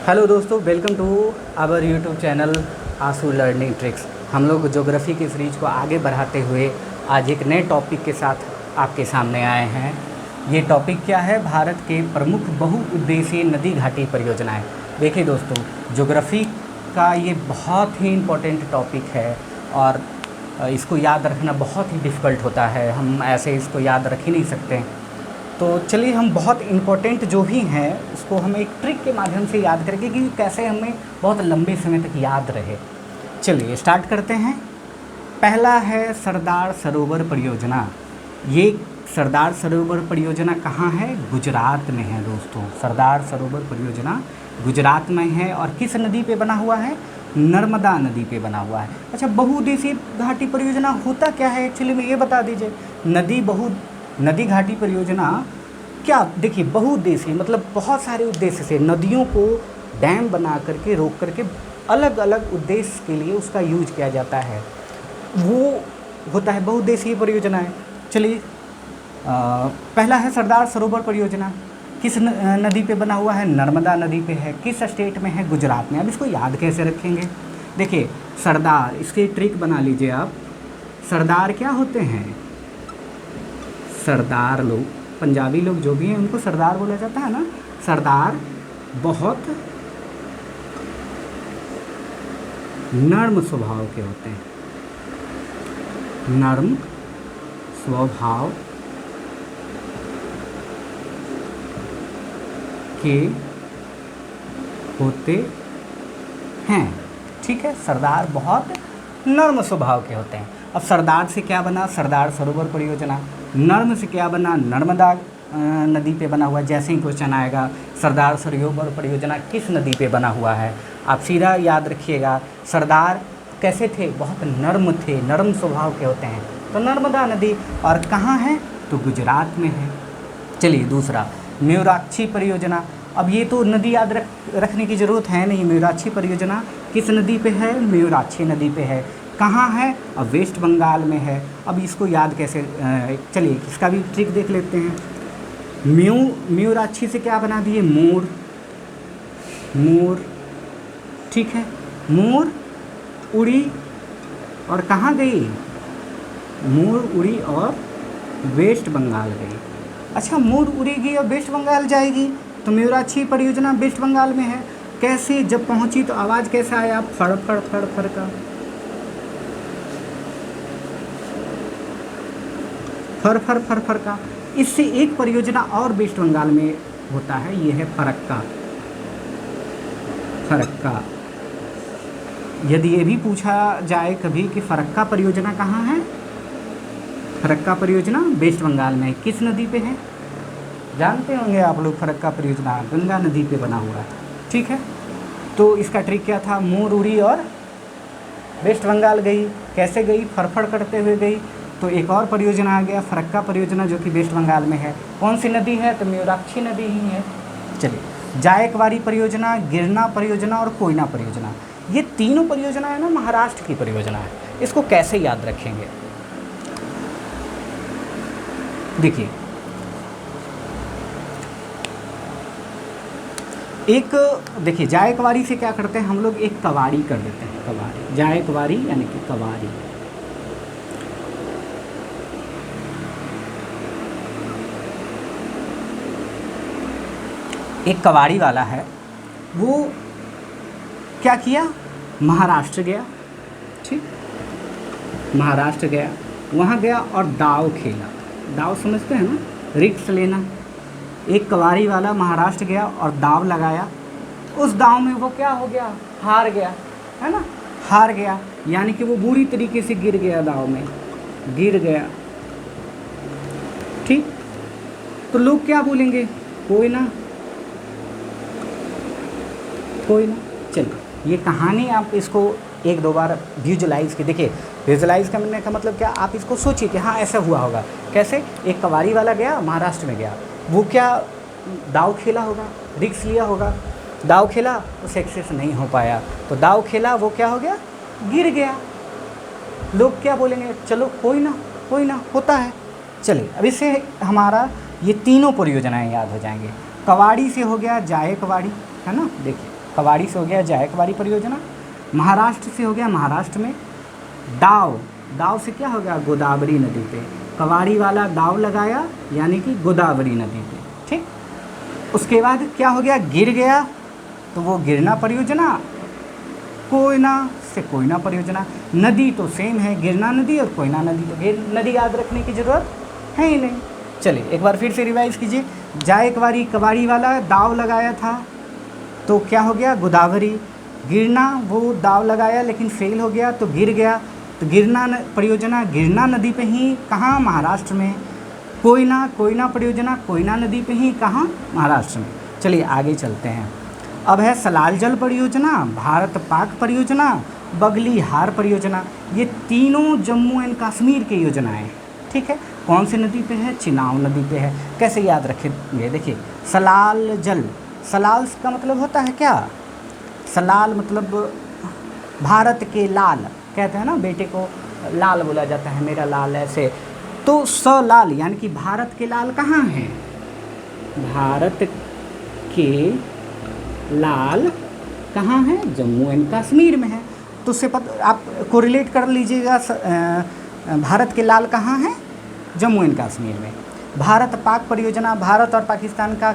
Hello दोस्तों, welcome to our YouTube channel आंसू learning tricks. हम लोग ज्योग्राफी की सीरीज को आगे बढ़ाते हुए आज एक नए टॉपिक के साथ आपके सामने आए हैं। ये टॉपिक क्या है? भारत के प्रमुख बहुउद्देशीय नदी घाटी परियोजनाएं। देखिए दोस्तों, ज्योग्राफी का ये बहुत ही इम्पोर्टेंट टॉपिक है और इसको याद रखना बहुत ही डिफ़िकल्ट होता है। हम ऐसे इसको याद रख ही नहीं सकते। तो चलिए, हम बहुत इम्पोर्टेंट जो भी हैं उसको हम एक ट्रिक के माध्यम से याद करेंगे कि कैसे हमें बहुत लंबे समय तक याद रहे। चलिए स्टार्ट करते हैं। पहला है सरदार सरोवर परियोजना। ये सरदार सरोवर परियोजना कहाँ है? गुजरात में है दोस्तों। सरदार सरोवर परियोजना गुजरात में है और किस नदी पे बना हुआ है? नर्मदा नदी पे बना हुआ है। अच्छा, बहुउद्देशीय घाटी परियोजना होता क्या है एक्चुअली में, ये बता दीजिए। नदी घाटी परियोजना क्या? देखिए, बहुउद्देशीय मतलब बहुत सारे उद्देश्य से नदियों को डैम बना करके रोक करके अलग अलग उद्देश्य के लिए उसका यूज किया जाता है, वो होता है बहुउद्देशीय परियोजनाएं। चलिए, पहला है सरदार सरोवर परियोजना। किस नदी पे बना हुआ है? नर्मदा नदी पे है। किस स्टेट में है? गुजरात में। अब इसको याद कैसे रखेंगे? देखिए, सरदार, इसकी ट्रिक बना लीजिए आप। सरदार क्या होते हैं? सरदार लोग, पंजाबी लोग जो भी हैं उनको सरदार बोला जाता है ना। सरदार बहुत नर्म स्वभाव के होते हैं। नर्म स्वभाव के होते हैं। ठीक है, सरदार बहुत नर्म स्वभाव के होते हैं। अब सरदार से क्या बना? सरदार सरोवर परियोजना। नर्म से क्या बना? नर्मदा नदी पे बना हुआ। जैसे ही क्वेश्चन आएगा सरदार सरोवर परियोजना किस नदी पे बना हुआ है, आप सीधा याद रखिएगा। सरदार कैसे थे? बहुत नर्म थे, नर्म स्वभाव के होते हैं, तो नर्मदा नदी। और कहाँ है? तो गुजरात में है। चलिए दूसरा, मयूराक्षी परियोजना। अब ये तो नदी याद रखने की ज़रूरत है नहीं। मयूराक्षी परियोजना किस नदी पे है? मयूराक्षी नदी पे है। कहाँ है? अब वेस्ट बंगाल में है। अब इसको याद कैसे? चलिए इसका भी ट्रिक देख लेते हैं। मयूराक्षी से क्या बना दिए? मोर। मोर, ठीक है। मोर उड़ी और कहाँ गई? मोर उड़ी और वेस्ट बंगाल गई। अच्छा, मोर उड़ेगी और वेस्ट बंगाल जाएगी, तो मयूराक्षी परियोजना वेस्ट बंगाल में है। कैसे? जब पहुंची तो आवाज़ कैसा आया? फड़ फड़ फड़ फड़ का। फर फर फर फर का। इससे एक परियोजना और वेस्ट बंगाल में होता है, ये है फरक्का। फरक्का। यदि ये भी पूछा जाए कभी कि फरक्का परियोजना कहाँ है? फरक्का परियोजना वेस्ट बंगाल में। किस नदी पे है? जानते होंगे आप लोग, फरक्का परियोजना गंगा नदी पे बना हुआ है। ठीक है, तो इसका ट्रिक क्या था? मोर उड़ी और वेस्ट बंगाल गई। कैसे गई? फड़फड़ करते हुए गई। तो एक और परियोजना आ गया, फरक्का परियोजना, जो कि वेस्ट बंगाल में है। कौन सी नदी है? तो मयूराक्षी नदी ही है। चलिए, जायकवाड़ी परियोजना, गिरना परियोजना और कोयना परियोजना, ये तीनों परियोजना है ना, महाराष्ट्र की परियोजना है। इसको कैसे याद रखेंगे? देखिए, देखिए जायकवाड़ी से क्या करते हैं हम लोग? एक कवाड़ी कर देते हैं। कवाड़ी, जायकवाड़ी यानी कि कवाड़ी। एक कवाड़ी वाला है, वो क्या किया? महाराष्ट्र गया। ठीक, महाराष्ट्र गया, वहाँ गया और दाव खेला। दाव समझते हैं ना, रिस्क लेना। एक कवाड़ी वाला महाराष्ट्र गया और दाव लगाया। उस दाव में वो क्या हो गया? हार गया, है ना। हार गया यानी कि वो बुरी तरीके से गिर गया, दाव में गिर गया। ठीक, तो लोग क्या बोलेंगे? कोई ना, कोई ना। चलिए, ये कहानी आप इसको एक दो बार विजुलाइज की। देखिए, विजुलाइज करने का मतलब क्या? आप इसको सोचिए कि हाँ ऐसा हुआ होगा। कैसे? एक कवाड़ी वाला गया, महाराष्ट्र में गया, वो क्या दाव खेला होगा, रिस्क लिया होगा। दाव खेला, वो सक्सेस नहीं हो पाया, तो दाव खेला, वो क्या हो गया? गिर गया। लोग क्या बोलेंगे? चलो कोई ना, कोई ना, होता है। चलिए, अब इससे हमारा ये तीनों परियोजनाएं याद हो जाएंगे। कवाड़ी से हो गया जायकवाड़ी, है ना। देखिए, कवाड़ी से हो गया जायकवाड़ी परियोजना। महाराष्ट्र से हो गया, महाराष्ट्र में दाव, दाव से क्या हो गया, गोदावरी नदी पे, कवाड़ी वाला दाव लगाया यानी कि गोदावरी नदी पे, ठीक। उसके बाद क्या हो गया, गिर गया तो वो गिरना परियोजना, कोयना से कोयना परियोजना। नदी तो सेम है, गिरना नदी और कोयना नदी, तो नदी याद रखने की ज़रूरत है ही नहीं। चलिए एक बार फिर से रिवाइज कीजिए। जायकवाड़ी कवाड़ी वाला दाव लगाया था तो क्या हो गया, गोदावरी। गिरना वो दाव लगाया लेकिन फेल हो गया तो गिर गया, तो गिरना परियोजना गिरना नदी पे ही, कहाँ, महाराष्ट्र में। कोयना, कोयना परियोजना कोयना नदी पे ही, कहाँ, महाराष्ट्र में। चलिए आगे चलते हैं। अब है सलाल जल परियोजना, भारत पाक परियोजना, बगलीहार परियोजना। ये तीनों जम्मू एंड कश्मीर की योजनाएं, ठीक है। कौन सी नदी पे है, चिनाब नदी पे है। कैसे याद रखेंगे, देखिए सलाल जल, सलाल का मतलब होता है क्या, सलाल मतलब भारत के लाल, कहते हैं ना बेटे को लाल बोला जाता है, मेरा लाल ऐसे, तो सलाल यानी कि भारत के लाल कहाँ हैं, भारत के लाल कहाँ है, जम्मू एंड कश्मीर में है। तो उससे आप कोरिलेट कर लीजिएगा, भारत के लाल कहाँ हैं, जम्मू एंड कश्मीर में। भारत पाक परियोजना, भारत और पाकिस्तान का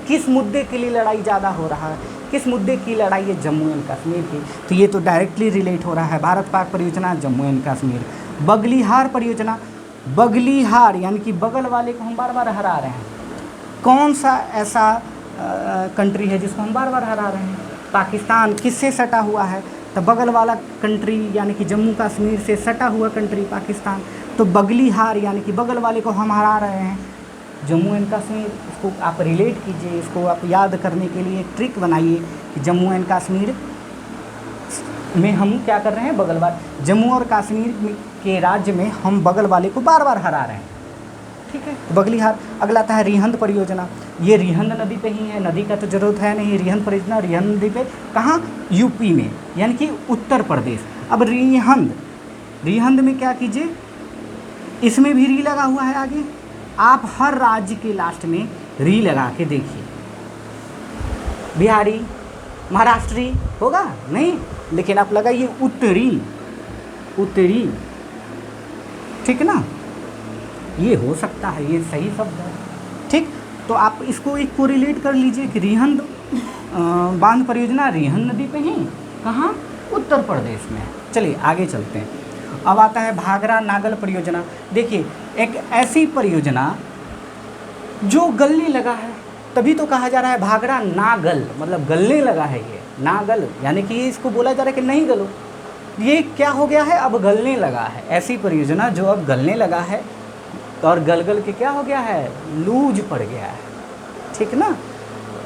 किस मुद्दे के लिए लड़ाई ज़्यादा हो रहा है, किस मुद्दे की लड़ाई है, जम्मू एंड कश्मीर की, तो ये तो डायरेक्टली रिलेट हो रहा है, भारत पाक परियोजना जम्मू एंड कश्मीर। बगलीहार परियोजना, बगलीहार यानी कि बगल वाले को हम बार बार हरा रहे हैं। कौन सा ऐसा कंट्री है जिसको हम बार बार हरा रहे हैं, पाकिस्तान किससे सटा हुआ है, तो बगल वाला कंट्री यानी कि जम्मू कश्मीर से सटा हुआ कंट्री पाकिस्तान, तो बगलीहार यानी कि बगल वाले को हम हरा रहे हैं, जम्मू एंड कश्मीर। इसको आप रिलेट कीजिए, इसको आप याद करने के लिए एक ट्रिक बनाइए कि जम्मू एंड कश्मीर में हम क्या कर रहे हैं, बगल वाले, जम्मू और कश्मीर के राज्य में हम बगल वाले को बार बार हरा रहे हैं, ठीक है, तो बगलीहार। अगला आता है रिहंद परियोजना, ये रिहंद नदी पे ही है, नदी का तो ज़रूरत है नहीं, रिहंद परियोजना रिहंद नदी पे, कहाँ, यूपी में यानी कि उत्तर प्रदेश। अब रिहंद, रिहंद में क्या कीजिए, इसमें भी री लगा हुआ है आगे, आप हर राज्य के लास्ट में री लगा के देखिए, बिहारी, महाराष्ट्री होगा नहीं, लेकिन आप लगाइए उत्तरी, उत्तरी, ठीक है ना, ये हो सकता है, ये सही शब्द है, ठीक। तो आप इसको एक कोरिलेट कर लीजिए कि रिहंद बांध परियोजना रिहंद नदी पे ही, कहाँ, उत्तर प्रदेश में। चलिए आगे चलते हैं। अब आता है भागरा नागल परियोजना। देखिए एक ऐसी परियोजना जो गलने लगा है, तभी तो कहा जा रहा है भागरा नागल, मतलब गलने लगा है, ये नागल यानी कि इसको बोला जा रहा है कि नहीं गलो, ये क्या हो गया है, अब गलने लगा है। ऐसी परियोजना जो अब गलने लगा है और गल गल के क्या हो गया है, लूज पड़ गया है, ठीक ना।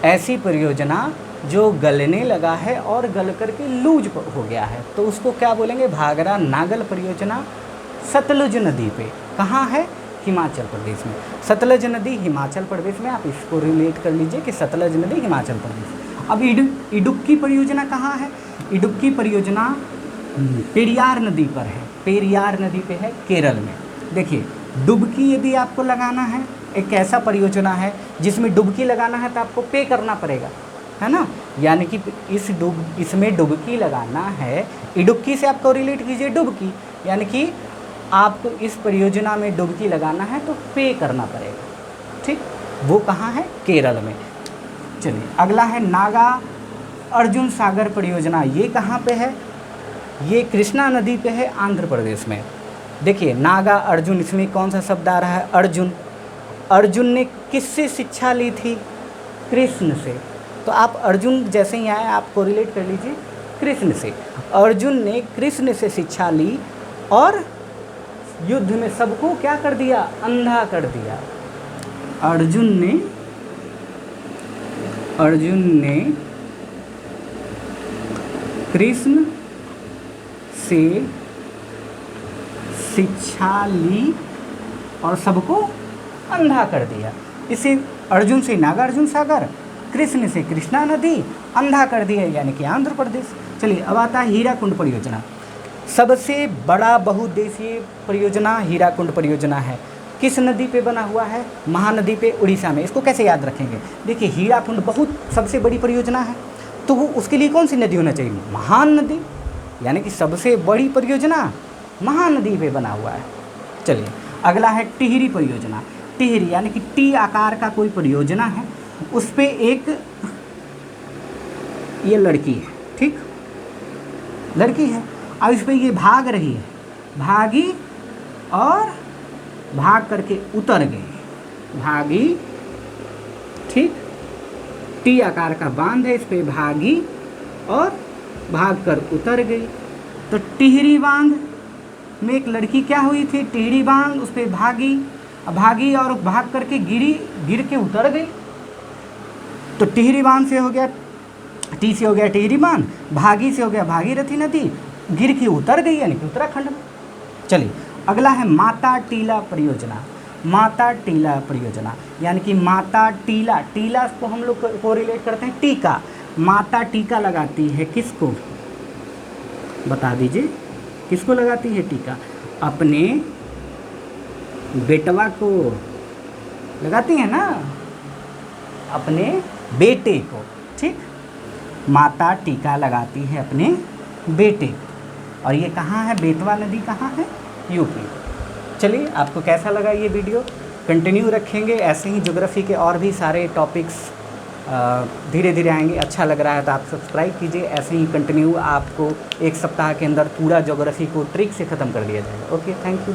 ऐसी परियोजना जो गलने लगा है और गल करके लूज हो गया है, तो उसको क्या बोलेंगे, भागरा नागल परियोजना। सतलुज नदी पे, कहाँ है, हिमाचल प्रदेश में। सतलज नदी हिमाचल प्रदेश में, आप इसको रिलेट कर लीजिए कि सतलज नदी हिमाचल प्रदेश। अब इडुक्की परियोजना कहाँ है, इडुक्की परियोजना पेरियार नदी पर है, पेरियार नदी पे है, केरल में। देखिए डुबकी यदि आपको लगाना है, एक ऐसा परियोजना है जिसमें डुबकी लगाना है तो आपको पे करना पड़ेगा, है ना, यानी कि इसमें डुबकी लगाना है, इडुक्की से आपको रिलेट कीजिए डुबकी, यानी कि आपको इस परियोजना में डुबकी लगाना है तो पे करना पड़ेगा, ठीक। वो कहाँ है, केरल में। चलिए अगला है नागा अर्जुन सागर परियोजना। ये कहाँ पे है, ये कृष्णा नदी पे है, आंध्र प्रदेश में। देखिए नागा अर्जुन, इसमें कौन सा शब्द आ रहा है, अर्जुन। अर्जुन ने किससे शिक्षा ली थी, कृष्ण से, तो आप अर्जुन जैसे ही आए आपको रिलेट कर लीजिए कृष्ण से। अर्जुन ने कृष्ण से शिक्षा ली और युद्ध में सबको क्या कर दिया, अंधा कर दिया। अर्जुन ने कृष्ण से शिक्षा ली और सबको अंधा कर दिया। इसे अर्जुन से नागार्जुन सागर, कृष्ण से कृष्णा नदी, अंधा कर दिया यानी कि आंध्र प्रदेश। चलिए अब आता है हीराकुंड परियोजना। सबसे बड़ा बहुउद्देशीय परियोजना हीराकुंड परियोजना है। किस नदी पे बना हुआ है, महानदी पे, उड़ीसा में। इसको कैसे याद रखेंगे, देखिए हीराकुंड बहुत सबसे बड़ी परियोजना है तो वो उसके लिए कौन सी नदी होना चाहिए? महान नदी, यानी कि सबसे बड़ी परियोजना महानदी पे बना हुआ है। चलिए अगला है टिहरी परियोजना। टिहरी यानी कि टी आकार का कोई परियोजना है, उस पे एक ये लड़की है, ठीक, लड़की है, अब इस पे ये भाग रही है, भागी और भाग करके उतर गई, भागी, ठीक, टी आकार का बांध है, इस पे भागी और भाग कर उतर गई। तो टिहरी बांध में एक लड़की क्या हुई थी? टिहरी बांध, उस पर भागी और भाग करके गिर के उतर गई। तो टिहरी बांध से हो गया, टी से हो गया टिहरी बांध, भागी से हो गया भागीरथी नदी, गिर के उतर गई यानी कि उत्तराखंड में। चलिए अगला है माता टीला परियोजना। माता टीला परियोजना यानी कि माता टीला, टीला को हम लोग को रिलेट करते हैं टीका। माता टीका लगाती है किसको? बता दीजिए, किसको लगाती है टीका? अपने बेटवा को लगाती है ना, अपने बेटे को, ठीक। माता टीका लगाती है अपने बेटे को। और ये कहाँ है? बेतवा नदी कहाँ है? यूपी। चलिए आपको कैसा लगा ये वीडियो? कंटिन्यू रखेंगे, ऐसे ही ज्योग्राफी के और भी सारे टॉपिक्स धीरे धीरे आएंगे। अच्छा लग रहा है तो आप सब्सक्राइब कीजिए, ऐसे ही कंटिन्यू आपको एक सप्ताह के अंदर पूरा ज्योग्राफी को ट्रिक से ख़त्म कर दिया जाएगा। Okay, thank you.